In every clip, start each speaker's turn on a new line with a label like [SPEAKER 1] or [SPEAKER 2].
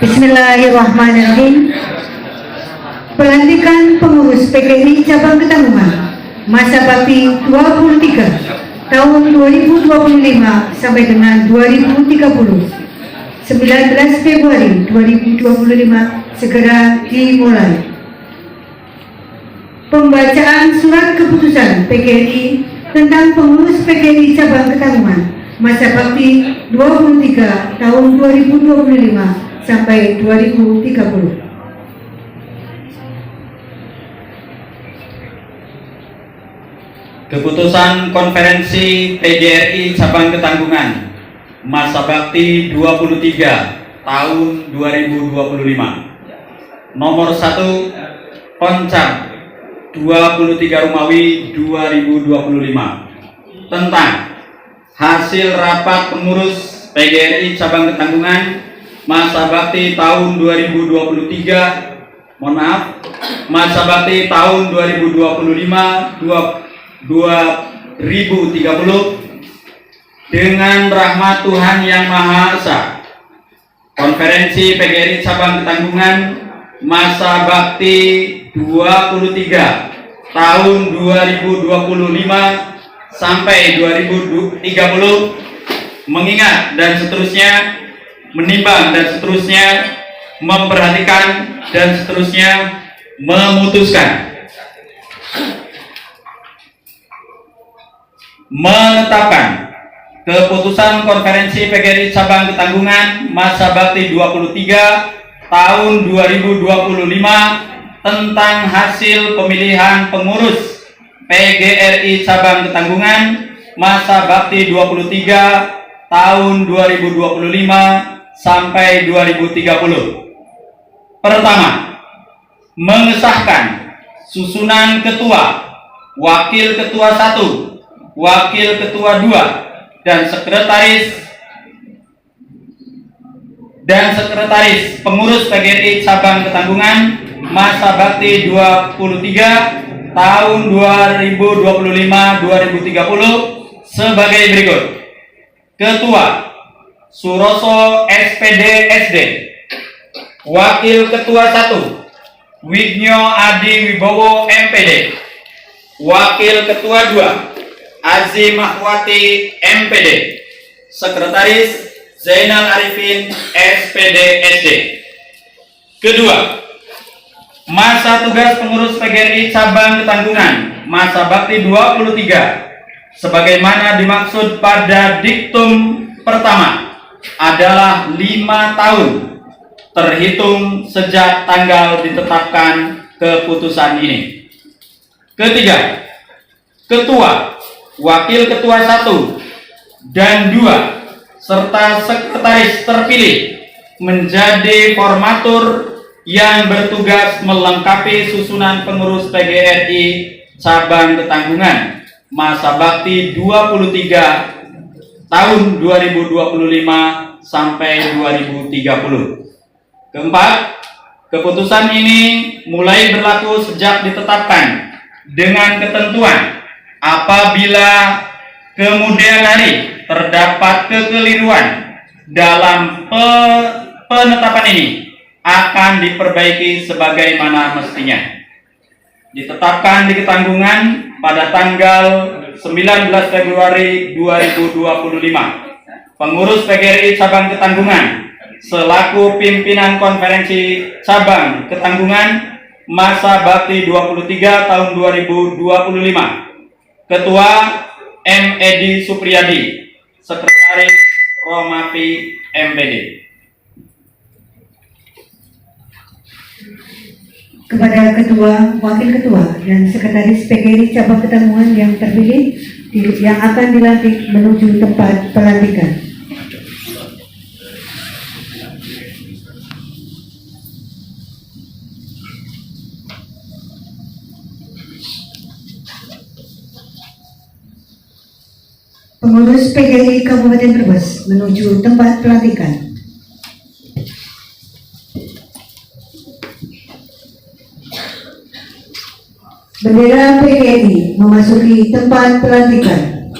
[SPEAKER 1] Bismillahirrahmanirrahim. Pelantikan pengurus PGRI Cabang Ketanggungan masa bakti 23 tahun 2025 sampai dengan 2030, 19 Februari 2025 segera dimulai. Pembacaan surat keputusan PGRI tentang pengurus PGRI Cabang Ketanggungan masa bakti 23 tahun 2025 sampai 2030.
[SPEAKER 2] Keputusan Konferensi PGRI Cabang Ketanggungan masa bakti 23 tahun 2025 nomor 1 Koncam 23 Romawi 2025 tentang hasil rapat pengurus PGRI Cabang Ketanggungan masa bakti tahun 2023, masa bakti tahun 2030 dengan rahmat Tuhan Yang Maha Esa. Konferensi PGRI Cabang Ketanggungan masa bakti 23 tahun 2025 sampai 2030 mengingat dan seterusnya, menimbang dan seterusnya, memperhatikan dan seterusnya, memutuskan menetapkan keputusan Konferensi PGRI Cabang Ketanggungan masa bakti 23 tahun 2025 tentang hasil pemilihan pengurus PGRI Cabang Ketanggungan masa bakti 23 tahun 2025 sampai 2030. Pertama, mengesahkan susunan ketua, wakil ketua 1, wakil ketua 2, dan sekretaris pengurus PGRI Cabang Ketanggungan masa bakti 23 tahun 2025-2030 sebagai berikut. Ketua Suroso SPD SD, Wakil Ketua 1 Wignyo Adi Wibowo MPD, Wakil Ketua 2 Azim Mahwati MPD, Sekretaris Zainal Arifin SPD SD. Kedua, masa tugas pengurus PGRI Cabang Ketanggungan masa bakti 23 sebagaimana dimaksud pada diktum pertama adalah 5 tahun terhitung sejak tanggal ditetapkan keputusan ini. Ketiga, ketua, wakil ketua 1 dan 2 serta sekretaris terpilih menjadi formatur yang bertugas melengkapi susunan pengurus PGRI Cabang Ketanggungan masa bakti 23 tahun 2025 sampai 2030. Keempat, keputusan ini mulai berlaku sejak ditetapkan dengan ketentuan apabila kemudian hari terdapat kekeliruan dalam penetapan ini akan diperbaiki sebagaimana mestinya. Ditetapkan di Ketanggungan pada tanggal 19 Februari 2025. Pengurus PGRI Cabang Ketanggungan selaku pimpinan Konferensi Cabang Ketanggungan masa bakti 23 tahun 2025. Ketua M. Edi Supriyadi, Sekretaris Romapi MPD.
[SPEAKER 1] Kepada ketua, wakil ketua, dan sekretaris PGRI Cabang Ketanggungan yang terpilih yang akan dilantik menuju tempat pelantikan. Pengurus PGRI Kabupaten Brebes menuju tempat pelantikan. Bendera PGRI memasuki tempat pelantikan.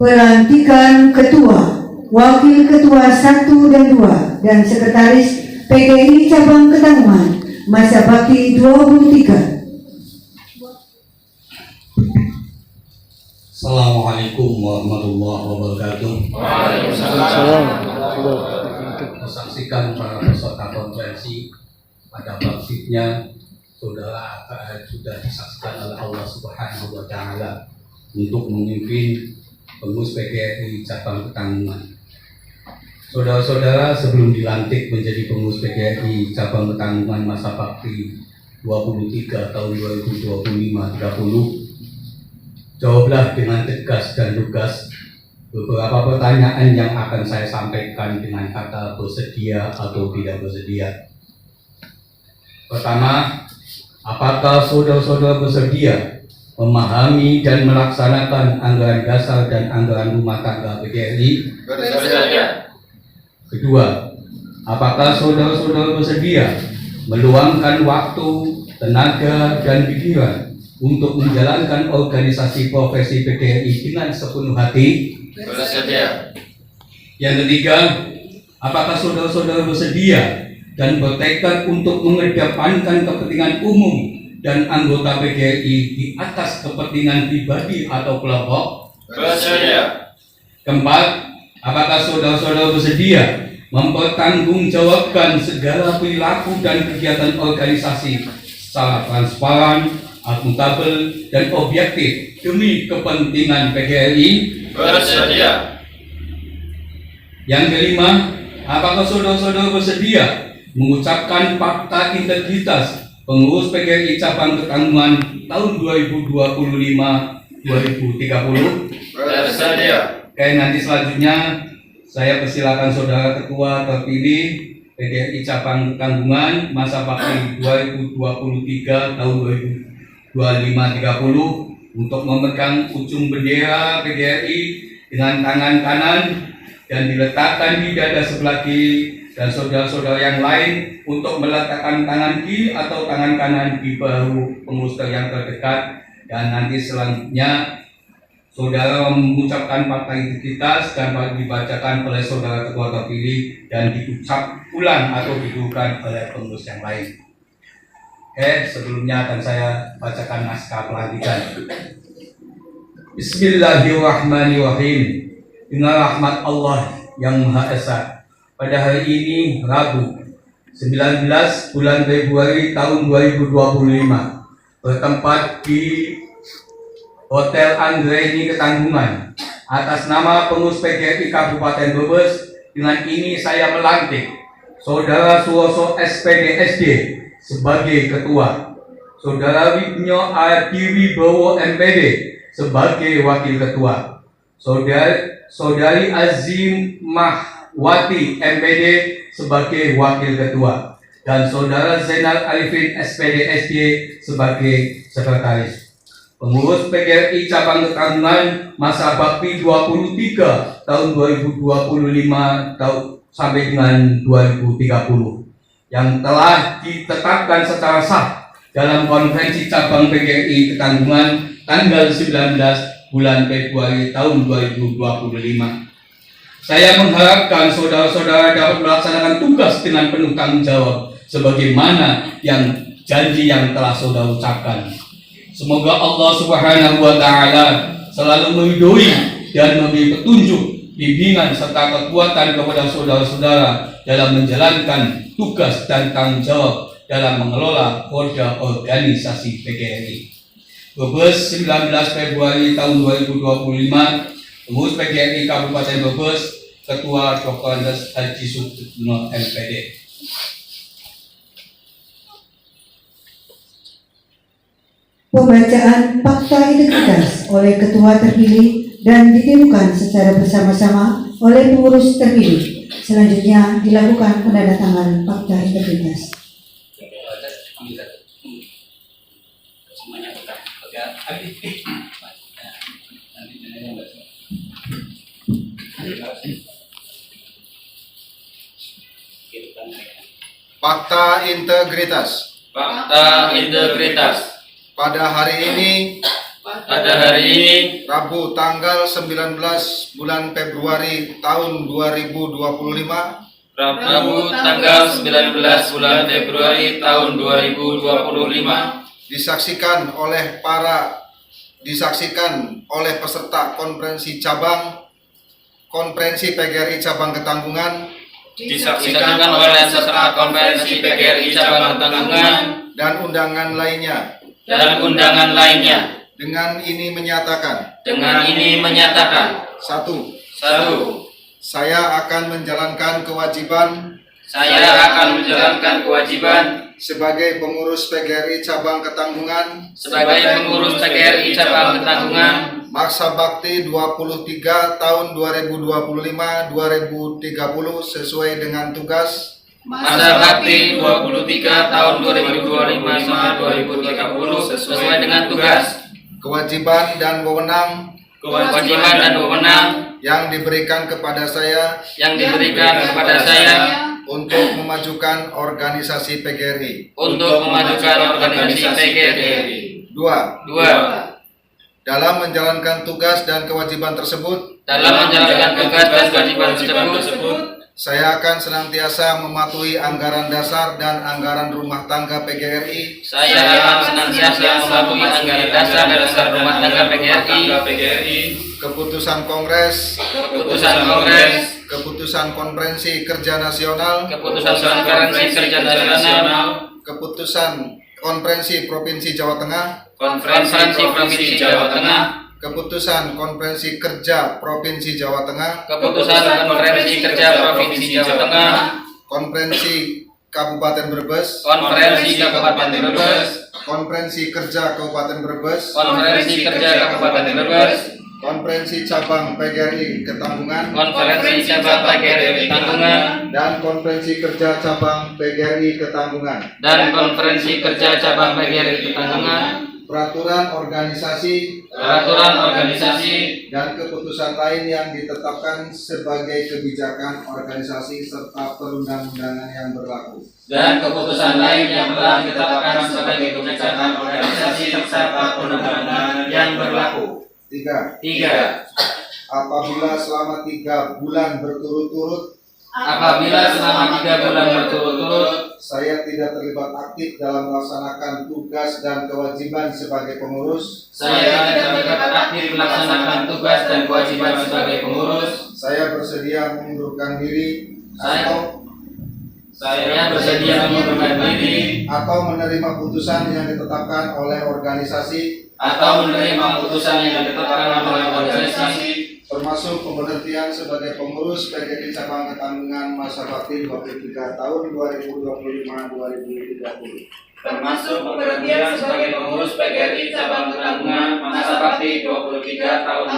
[SPEAKER 1] Pelantikan Ketua, Wakil Ketua 1 dan 2, dan Sekretaris PGRI Cabang Ketanggungan masa bakti 23.
[SPEAKER 3] Assalamualaikum warahmatullahi wabarakatuh.
[SPEAKER 4] Waalaikumsalam.
[SPEAKER 3] Saksikan para peserta konferensi pada baktinya saudara sudah disaksikan oleh Allah Subhanahu wa Ta'ala untuk memimpin pengurus PGRI Cabang Ketanggungan. Saudara-saudara, sebelum dilantik menjadi pengurus PGRI Cabang Ketanggungan masa bakti 23 tahun 2025-30, jawablah dengan tegas dan lugas beberapa pertanyaan yang akan saya sampaikan dengan kata bersedia atau tidak bersedia. Pertama, apakah saudara-saudara bersedia memahami dan melaksanakan anggaran dasar dan anggaran rumah tangga PGRI?
[SPEAKER 4] Bersedia.
[SPEAKER 3] Kedua, apakah saudara-saudara bersedia meluangkan waktu, tenaga, dan pikiran untuk menjalankan organisasi profesi PGRI dengan sepenuh hati?
[SPEAKER 4] Bersedia.
[SPEAKER 3] Yang ketiga, apakah saudara-saudara bersedia dan bertekad untuk mengedepankan kepentingan umum dan anggota PGRI di atas kepentingan pribadi atau kelompok?
[SPEAKER 4] Bersedia.
[SPEAKER 3] Keempat, apakah saudara-saudara bersedia mempertanggungjawabkan segala perilaku dan kegiatan organisasi secara transparan, akuntabel, dan objektif demi kepentingan PGRI?
[SPEAKER 4] Bersedia.
[SPEAKER 3] Yang kelima, apakah saudara-saudara bersedia mengucapkan fakta integritas pengurus PGRI Cabang Ketanggungan tahun 2025-2030?
[SPEAKER 4] Bersedia.
[SPEAKER 3] Oke, nanti selanjutnya saya persilakan saudara ketua terpilih PGRI Cabang Ketanggungan masa bakti 2023 tahun 2025-30 untuk memegang ujung bendera PGRI dengan tangan kanan dan diletakkan di dada sebelah kiri, dan saudara-saudara yang lain untuk meletakkan tangan kiri atau tangan kanan di bahu pengurus yang terdekat. Dan nanti selanjutnya saudara mengucapkan fakta integritas dan dibacakan oleh saudara ketua terpilih dan diucap ulang atau didudukan oleh pengurus yang lain. Oke, sebelumnya akan saya bacakan naskah pelantikan. Bismillahirrahmanirrahim. Dengan rahmat Allah yang Maha Esa, pada hari ini Rabu 19 bulan Februari tahun 2025 bertempat di Hotel Anggreni Ketanggungan, atas nama pengurus PGRI Kabupaten Brebes, dengan ini saya melantik Saudara Suwoso SPD SD sebagai ketua, Saudara Wibnyo Adiwibowo MPD sebagai wakil ketua, Saudari Azim Mahwati MPD sebagai wakil ketua, dan Saudara Zainal Arifin SPD SD sebagai sekretaris. Pengurus PGRI Cabang Ketanggungan masa bakti 23 tahun 2025 sampai dengan 2030 yang telah ditetapkan secara sah dalam konferensi cabang PGRI Ketanggungan tanggal 19 bulan Februari tahun 2025. Saya mengharapkan saudara-saudara dapat melaksanakan tugas dengan penuh tanggung jawab sebagaimana yang janji yang telah saudara ucapkan. Semoga Allah Subhanahu wa Ta'ala selalu meridhoi dan memberi petunjuk, bimbingan serta kekuatan kepada saudara-saudara dalam menjalankan tugas dan tanggung jawab dalam mengelola roda organisasi PGRI. Brebes 19 Februari tahun 2025, pengurus PGRI Kabupaten Brebes, Ketua Dr. Haji Sutyono MPD.
[SPEAKER 1] Pembacaan fakta integritas oleh ketua terpilih dan ditirukan secara bersama-sama oleh pengurus terpilih. Selanjutnya dilakukan penandatanganan fakta integritas.
[SPEAKER 5] Fakta integritas.
[SPEAKER 4] Fakta integritas.
[SPEAKER 5] Pada hari ini
[SPEAKER 4] pada hari ini,
[SPEAKER 5] Rabu tanggal 19 bulan Februari tahun 2025,
[SPEAKER 4] Rabu tanggal 19 bulan Februari tahun 2025,
[SPEAKER 5] disaksikan oleh peserta konferensi PGRI cabang Ketanggungan
[SPEAKER 4] disaksikan oleh peserta konferensi PGRI cabang Ketanggungan
[SPEAKER 5] dan undangan lainnya. Dengan ini menyatakan, satu, saya akan menjalankan kewajiban sebagai pengurus PGRI cabang Ketanggungan masa bakti 23 tahun 2025-2030 sesuai dengan tugas
[SPEAKER 4] masa bakti 23 tahun 2025-2030 sesuai dengan tugas,
[SPEAKER 5] kewajiban dan wewenang yang diberikan kepada saya untuk memajukan organisasi PGRI. Dua, dalam menjalankan tugas dan kewajiban tersebut, saya akan senantiasa mematuhi anggaran dasar dan anggaran rumah tangga PGRI keputusan Kongres, keputusan Konferensi Kerja Nasional, keputusan Konferensi Provinsi Jawa Tengah, keputusan Konferensi Kerja Provinsi Jawa Tengah, Konferensi Kabupaten Brebes, Konferensi Kerja Kabupaten Brebes, Konferensi Cabang PGRI Ketanggungan, dan Konferensi Kerja Cabang PGRI Ketanggungan. Peraturan organisasi dan keputusan lain yang ditetapkan sebagai kebijakan organisasi serta perundang-undangan yang berlaku. Tiga, apabila selama 3 bulan berturut-turut saya tidak terlibat aktif dalam melaksanakan tugas dan kewajiban sebagai pengurus, saya bersedia mengundurkan diri atau menerima putusan yang ditetapkan oleh organisasi termasuk pemberhentian sebagai pengurus PGRI cabang Ketanggungan masa bakti 23 tahun 2025-2030.
[SPEAKER 4] termasuk pemberhentian sebagai pengurus PGRI cabang Ketanggungan masa bakti 23 tahun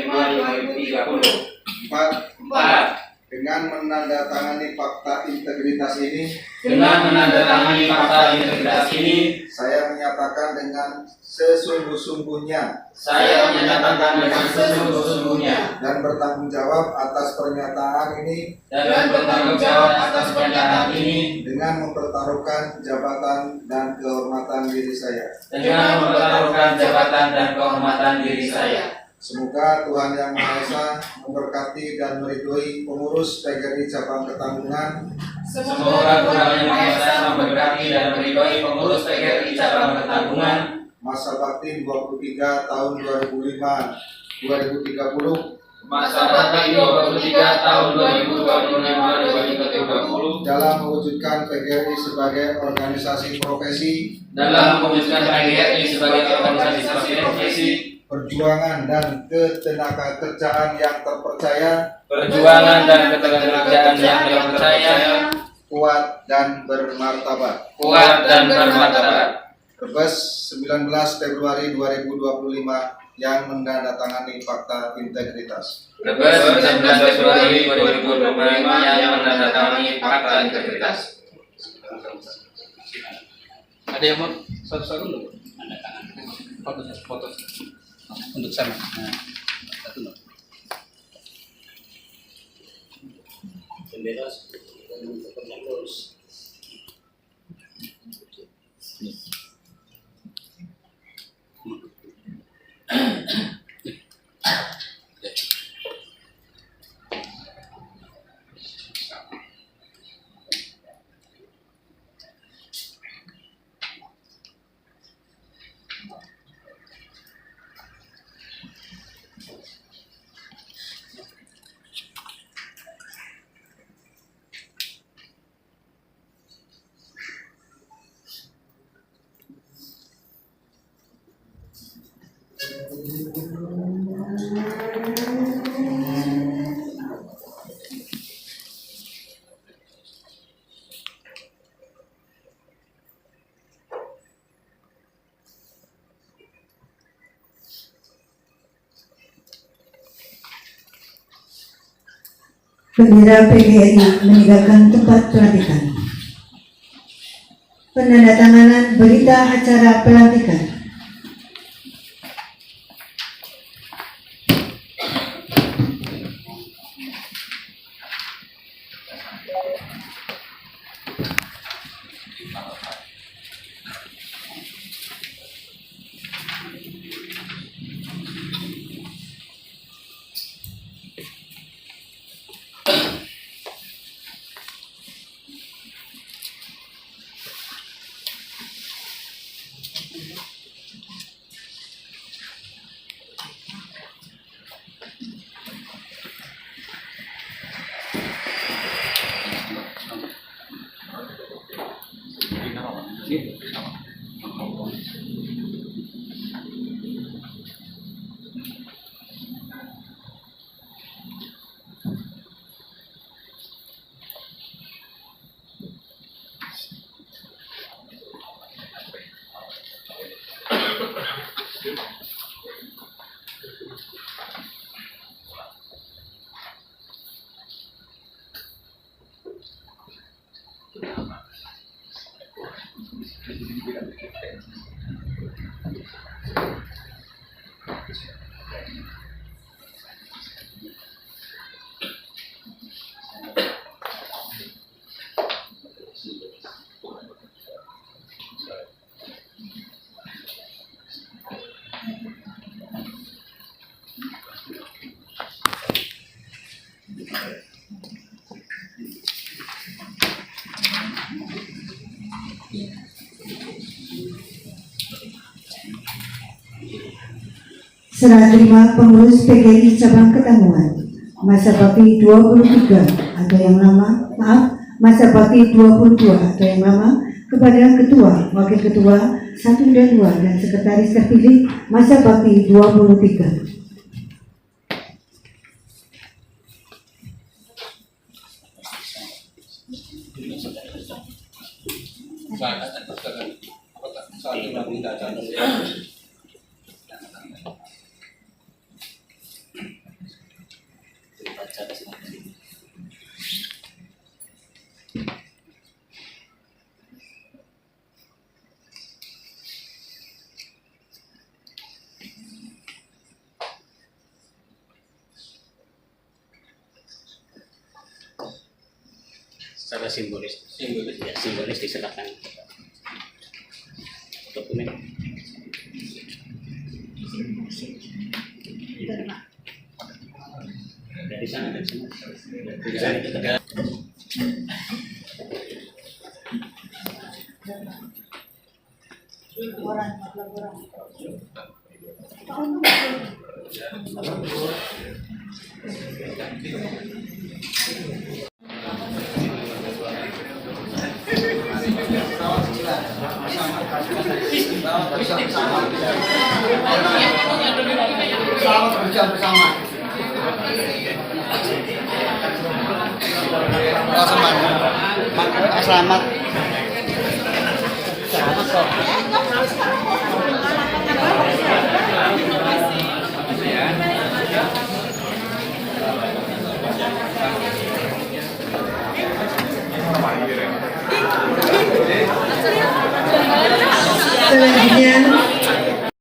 [SPEAKER 4] 2025-2030.
[SPEAKER 5] 4. Dengan menandatangani fakta integritas ini, saya menyatakan dengan sesungguh-sungguhnya dan bertanggung jawab atas pernyataan ini dengan mempertaruhkan jabatan dan kehormatan diri saya. Semoga Tuhan Yang Maha Esa memberkati dan meridhoi pengurus PGRI cabang Ketanggungan masa bakti 23 tahun 2005-2030 dalam mewujudkan PGRI sebagai organisasi profesi, perjuangan dan ketenaga kerjaan yang terpercaya, kuat dan bermartabat. Brebes 19 Februari 2025 yang menandatangani fakta integritas.
[SPEAKER 3] Ada yang mau satu-satu dulu? Foto untuk sama. Nah, satu dulu.
[SPEAKER 1] Bendera PGRI meninggalkan tempat pelantikan. Penandatanganan berita acara pelantikan. Serah terima pengurus PGRI cabang Ketanggungan masa bakti 23 atau yang lama, masa bakti 22 atau yang lama kepada ketua, wakil ketua 1 dan 2 dan sekretaris terpilih masa bakti 23.
[SPEAKER 6] Secara simbolis ya, simbolis diserahkan dokumen. Dari sana.
[SPEAKER 5] Selamat.